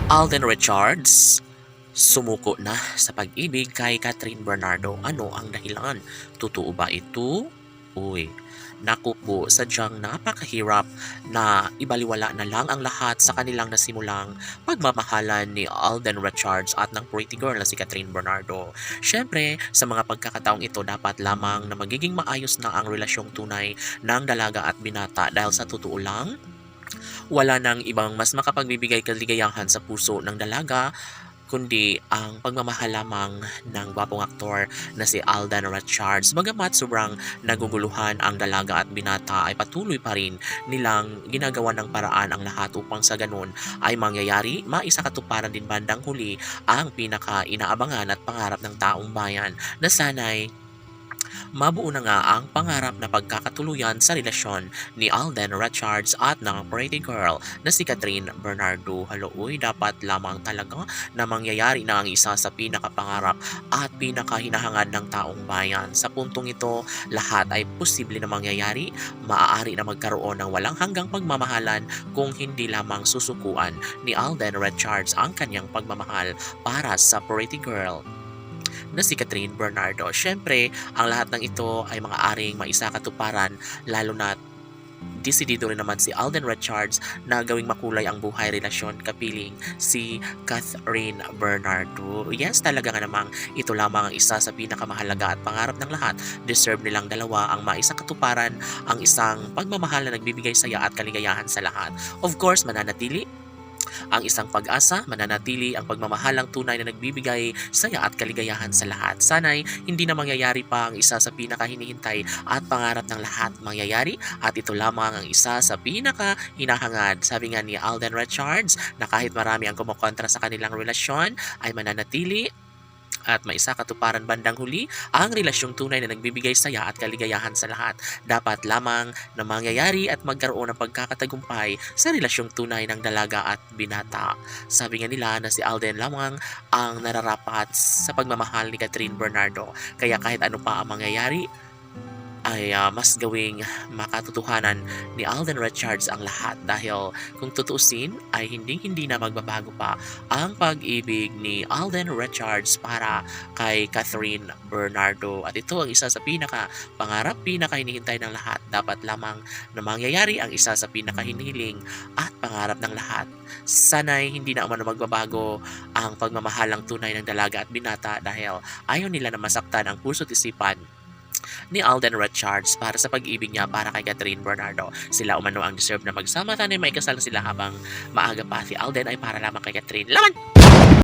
Alden Richards, sumuko na sa pag-ibig kay Catherine Bernardo. Ano ang dahilan? Totoo ba ito? Uy, naku po, sadyang napakahirap na ibaliwala na lang ang lahat sa kanilang nasimulang pagmamahalan ni Alden Richards at ng pretty girl na si Catherine Bernardo. Siyempre, sa mga pagkakataong ito, dapat lamang na magiging maayos na ang relasyong tunay ng dalaga at binata dahil sa totoo lang, wala nang ibang mas makapagbibigay kaligayahan sa puso ng dalaga kundi ang pagmamahal lamang ng gwapong aktor na si Alden Richards. Bagamat sobrang naguguluhan ang dalaga at binata ay patuloy pa rin nilang ginagawa ng paraan ang lahat upang sa ganun ay mangyayari, maisakatuparan din bandang huli ang pinaka-inaabangan at pangarap ng taong bayan na sana'y mabuo na nga ang pangarap na pagkakatuluyan sa relasyon ni Alden Richards at ng pretty girl na si Catherine Bernardo. Haluoy, dapat lamang talaga na mangyayari na ang isa sa pinakapangarap at pinakahinahangad ng taong bayan. Sa puntong ito, lahat ay posible na mangyayari, maaari na magkaroon ng walang hanggang pagmamahalan kung hindi lamang susukuan ni Alden Richards ang kanyang pagmamahal para sa pretty girl na si Catherine Bernardo. Siyempre, ang lahat ng ito ay mga aring maisakatuparan lalo na desidido rin naman si Alden Richards na gawing makulay ang buhay relasyon kapiling si Catherine Bernardo. Yes, talaga nga namang ito lamang ang isa sa pinakamahalaga at pangarap ng lahat. Deserve nilang dalawa ang maisakatuparan ang isang pagmamahal na nagbibigay saya at kaligayahan sa lahat. Of course, mananatili ang isang pag-asa, mananatili ang pagmamahalang tunay na nagbibigay saya at kaligayahan sa lahat. Sana'y hindi na mangyayari pa ang isa sa pinakahinihintay at pangarap ng lahat mangyayari at ito lamang ang isa sa pinakahinahangad. Sabi nga ni Alden Richards na kahit marami ang kumukontra sa kanilang relasyon ay mananatili at maisakatuparan bandang huli ang relasyong tunay na nagbibigay saya at kaligayahan sa lahat. Dapat lamang na mangyayari at magkaroon ng pagkakatagumpay sa relasyong tunay ng dalaga at binata. Sabi nga nila na si Alden lamang ang nararapat sa pagmamahal ni Catherine Bernardo. Kaya kahit ano pa ang mangyayari, ay mas gawing makatotohanan ni Alden Richards ang lahat dahil kung tutuusin ay hindi na magbabago pa ang pag-ibig ni Alden Richards para kay Catherine Bernardo at ito ang isa sa pinaka-pangarap, pinaka-hinihintay ng lahat. Dapat lamang na mangyayari ang isa sa pinaka-hinihiling at pangarap ng lahat. Sana'y hindi na umano magbabago ang pagmamahalang tunay ng dalaga at binata dahil ayaw nila na masaktan ang puso't isipan ni Alden Richards para sa pag-ibig niya para kay Catherine Bernardo. Sila umano ang deserve na magsama. Sana'y may kasal sila habang maaga pa. Si Alden ay para lamang kay Catherine. Laman!